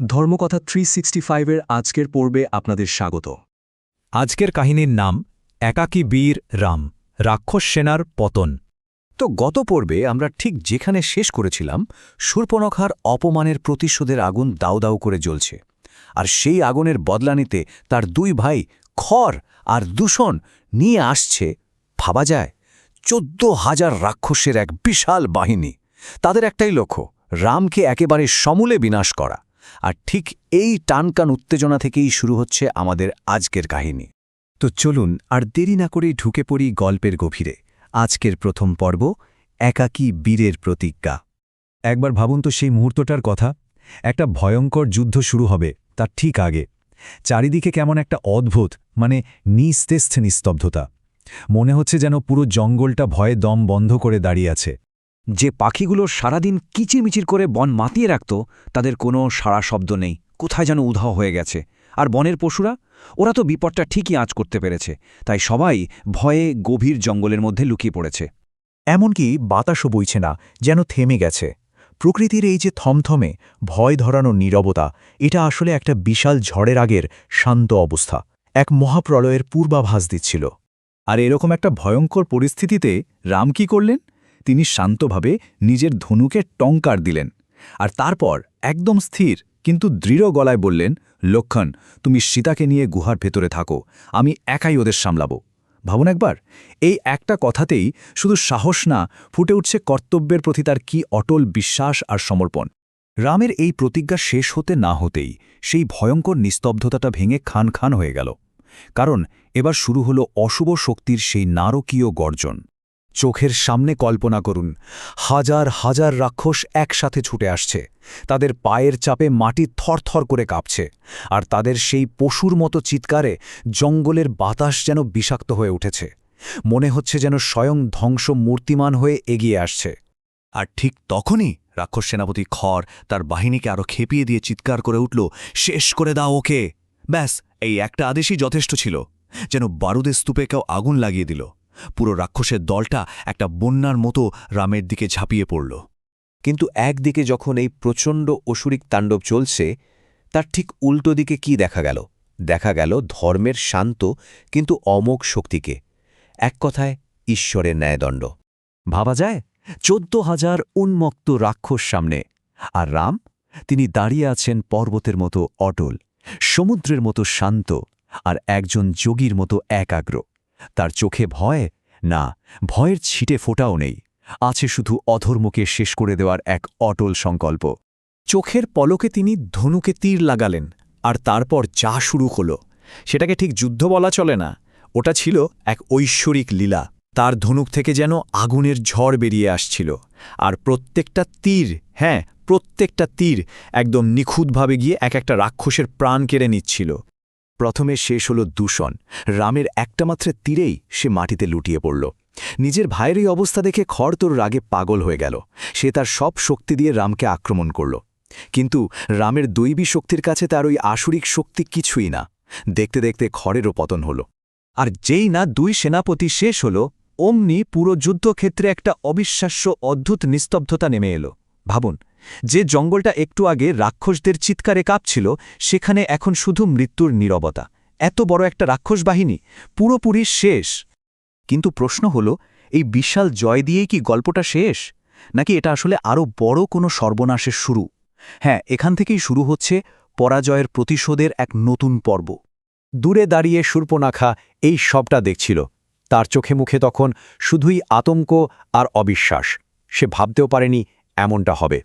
ধর্মকথা 365-এর আজকের পর্বে আপনাদের স্বাগত। আজকের কাহিনীর নাম একাকী বীর রাম, রাক্ষস সেনার পতন। তো গত পর্বে আমরা ঠিক যেখানে শেষ করেছিলাম, শূর্পণখার অপমানের প্রতিশোধের আগুন দাউ দাউ করে জ্বলছে, আর সেই আগুনের বদলা নিতে তার দুই ভাই খর আর দূষণ নিয়ে আসছে, ভাবা যায়, 14,000 রাক্ষসের এক বিশাল বাহিনী। তাদের একটাই লক্ষ্য, রামকে একেবারে সমূলে বিনাশ করা। আর ঠিক এই টানকান উত্তেজনা থেকেই শুরু হচ্ছে আমাদের আজকের কাহিনী। তো চলুন আর দেরি না করেই ঢুকে পড়ি গল্পের গভীরে। আজকের প্রথম পর্ব, একাকী বীরের প্রতিজ্ঞা। একবার ভাবুন তো সেই মুহূর্তটার কথা। একটা ভয়ঙ্কর যুদ্ধ শুরু হবে, তার ঠিক আগে চারিদিকে কেমন একটা অদ্ভুত, নিস্তেস্থ নিস্তব্ধতা। মনে হচ্ছে যেন পুরো জঙ্গলটা ভয়ে দম বন্ধ করে দাঁড়িয়ে আছে। যে পাখিগুলো সারাদিন কিচিরমিচির করে বন মাতিয়ে রাখত, তাদের কোনো সাড়া শব্দ নেই, কোথায় যেন উধাও হয়ে গেছে। আর বনের পশুরা, ওরা তো বিপদটা ঠিকই আঁচ করতে পেরেছে, তাই সবাই ভয়ে গভীর জঙ্গলের মধ্যে লুকিয়ে পড়েছে। এমনকি বাতাসও বইছে না, যেন থেমে গেছে। প্রকৃতির এই যে থমথমে, ভয় ধরানো নীরবতা, এটা আসলে একটা বিশাল ঝড়ের আগের শান্ত অবস্থা, এক মহাপ্রলয়ের পূর্বাভাস দিচ্ছিল। আর এরকম একটা ভয়ঙ্কর পরিস্থিতিতে রাম কি করলেন? তিনি শান্তভাবে নিজের ধনুকে টঙ্কার দিলেন, আর তারপর একদম স্থির কিন্তু দৃঢ় গলায় বললেন, লক্ষণ, তুমি সীতাকে নিয়ে গুহার ভেতরে থাকো, আমি একাই ওদের সামলাব। ভাবুন একবার, এই একটা কথাতেই শুধু সাহস না, ফুটে উঠছে কর্তব্যের প্রতি তার কি অটল বিশ্বাস আর সমর্পণ। রামের এই প্রতিজ্ঞা শেষ হতে না হতেই সেই ভয়ঙ্কর নিস্তব্ধতাটা ভেঙে খান খান হয়ে গেল, কারণ এবার শুরু হলো অশুভ শক্তির সেই নারকীয় গর্জন। চোখের সামনে কল্পনা করুন, হাজার হাজার রাক্ষস একসাথে ছুটে আসছে, তাদের পায়ের চাপে মাটি থরথর করে কাঁপছে, আর তাদের সেই পশুর মতো চিৎকারে জঙ্গলের বাতাস যেন বিষাক্ত হয়ে উঠেছে। মনে হচ্ছে যেন স্বয়ং ধ্বংস মূর্তিমান হয়ে এগিয়ে আসছে। আর ঠিক তখনই রাক্ষস সেনাপতি খর তার বাহিনীকে আরও খেপিয়ে দিয়ে চিৎকার করে উঠল, শেষ করে দাও ওকে। ব্যাস, এই একটা আদেশই যথেষ্ট ছিল, যেন বারুদের স্তূপে কেউ আগুন লাগিয়ে দিল। পুরো রাক্ষসের দলটা একটা বন্যার মতো রামের দিকে ঝাঁপিয়ে পড়ল। কিন্তু একদিকে যখন এই প্রচণ্ড অসুরিক তাণ্ডব চলছে, তার ঠিক উল্টো দিকে কি দেখা গেল? দেখা গেল ধর্মের শান্ত কিন্তু অমোঘ শক্তিকে, এক কথায় ঈশ্বরের ন্যায়দণ্ড। ভাবা যায়, 14,000 উন্মত্ত রাক্ষস সামনে, আর রাম, তিনি দাঁড়িয়ে আছেন পর্বতের মতো অটল, সমুদ্রের মতো শান্ত, আর একজন যোগীর মতো একাগ্র। তার চোখে ভয় না, ভয়ের ছিটে ফোঁটাও নেই, আছে শুধু অধর্মকে শেষ করে দেওয়ার এক অটল সংকল্প। চোখের পলকে তিনি ধনুকে তীর লাগালেন, আর তারপর যা শুরু হলো, সেটাকে ঠিক যুদ্ধ বলা চলে না, ওটা ছিল এক ঐশ্বরিক লীলা। তার ধনুক থেকে যেন আগুনের ঝড় বেরিয়ে আসছিল, আর প্রত্যেকটা তীর, প্রত্যেকটা তীর একদম নিখুঁতভাবে গিয়ে এক একটা রাক্ষসের প্রাণ কেড়ে নিচ্ছিল। প্রথমে শেষ হল দূষণ। রামের একটা মাত্র তীরেই সে মাটিতে লুটিয়ে পড়ল। নিজের ভাইয়ের এই অবস্থা দেখে খর তোর রাগে পাগল হয়ে গেল। সে তার সব শক্তি দিয়ে রামকে আক্রমণ করল, কিন্তু রামের দৈবী শক্তির কাছে তার ওই আসুরিক শক্তি কিছুই না। দেখতে দেখতে খরেরও পতন হল। আর যেই না দুই সেনাপতি শেষ হল, অমনি পুরো যুদ্ধক্ষেত্রে একটা অবিশ্বাস্য অদ্ভুত নিস্তব্ধতা নেমে এলো। ভাবুন, যে জঙ্গলটা একটু আগে রাক্ষসদের চিৎকারে কাঁপছিল, সেখানে এখন শুধু মৃত্যুর নীরবতা। এত বড় একটা রাক্ষস বাহিনী পুরোপুরি শেষ। কিন্তু প্রশ্ন হল, এই বিশাল জয় দিয়েই কি গল্পটা শেষ, নাকি এটা আসলে আরও বড় কোনো সর্বনাশের শুরু? এখান থেকেই শুরু হচ্ছে পরাজয়ের প্রতিশোধের এক নতুন পর্ব। দূরে দাঁড়িয়ে শূর্পণখা এই সবটা দেখছিল। তার চোখে মুখে তখন শুধুই আতঙ্ক আর অবিশ্বাস। সে ভাবতেও পারেনি এমনটা হবে।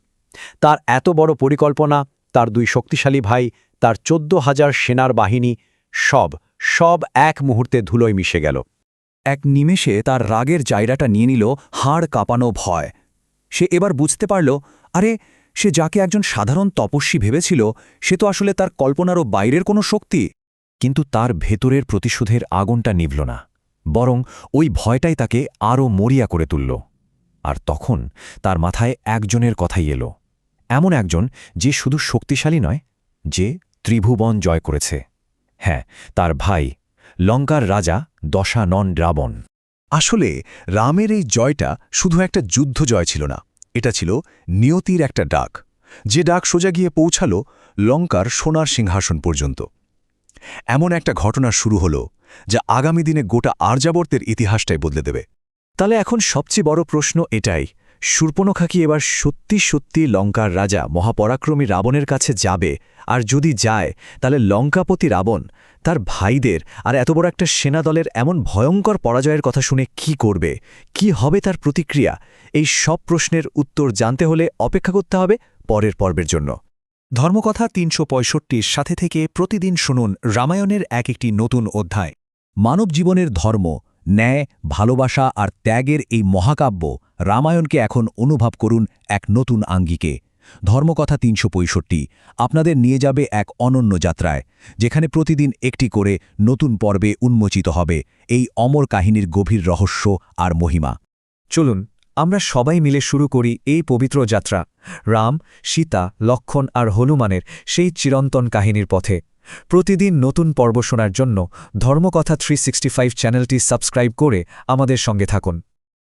তার এত বড় পরিকল্পনা, তার দুই শক্তিশালী ভাই, তার 14,000 সেনার বাহিনী, সব এক মুহূর্তে ধুলোয় মিশে গেল। এক নিমেষে তার রাগের জায়গাটা নিয়ে নিল হাড় কাঁপানো ভয়। সে এবার বুঝতে পারল, আরে, সে যাকে একজন সাধারণ তপস্বী ভেবেছিল, সে তো আসলে তার কল্পনারও বাইরের কোনো শক্তি। কিন্তু তার ভেতরের প্রতিশোধের আগুনটা নিভল না, বরং ওই ভয়টাই তাকে আরও মরিয়া করে তুলল। আর তখন তার মাথায় একজনের কথাই এলো, এমন একজন যে শুধু শক্তিশালী নয়, যে ত্রিভুবন জয় করেছে। তার ভাই, লঙ্কার রাজা দশানন রাবণ। আসলে রামের এই জয়টা শুধু একটা যুদ্ধ জয় ছিল না, এটা ছিল নিয়তির একটা ডাক, যে ডাক সোজা গিয়ে পৌঁছাল লঙ্কার সোনার সিংহাসন পর্যন্ত। এমন একটা ঘটনা শুরু হলো যা আগামী দিনে গোটা আর্যাবর্তের ইতিহাসটাই বদলে দেবে। তাহলে এখন সবচেয়ে বড় প্রশ্ন এটাই, শূর্পণখা কি এবার সত্যি সত্যি লঙ্কার রাজা মহাপরাক্রমী রাবণের কাছে যাবে? আর যদি যায় তাহলে লঙ্কাপতি রাবণ তার ভাইদের আর এত বড় একটা সেনাদলের এমন ভয়ঙ্কর পরাজয়ের কথা শুনে কি করবে? কি হবে তার প্রতিক্রিয়া? এই সব প্রশ্নের উত্তর জানতে হলে অপেক্ষা করতে হবে পরের পর্বের জন্য। ধর্মকথা ৩৬৫-র সাথে থেকে প্রতিদিন শুনুন রামায়ণের এক একটি নতুন অধ্যায়। মানব জীবনের ধর্ম, ন্যায়, ভালোবাসা আর ত্যাগের এই মহাকাব্য রামায়ণকে এখন অনুভব করুন এক নতুন আঙ্গিকে। ধর্মকথা ৩৬৫ আপনাদের নিয়ে যাবে এক অনন্য যাত্রায়, যেখানে প্রতিদিন একটি করে নতুন পর্বে উন্মোচিত হবে এই অমর কাহিনীর গভীর রহস্য আর মহিমা। চলুন আমরা সবাই মিলে শুরু করি এই পবিত্র যাত্রা, রাম, সীতা, লক্ষ্মণ আর হনুমানের সেই চিরন্তন কাহিনীর পথে। প্রতিদিন নতুন পর্ব শোনার জন্য ধর্মকথা 365 চ্যানেলটি সাবস্ক্রাইব করে আমাদের সঙ্গে থাকুন।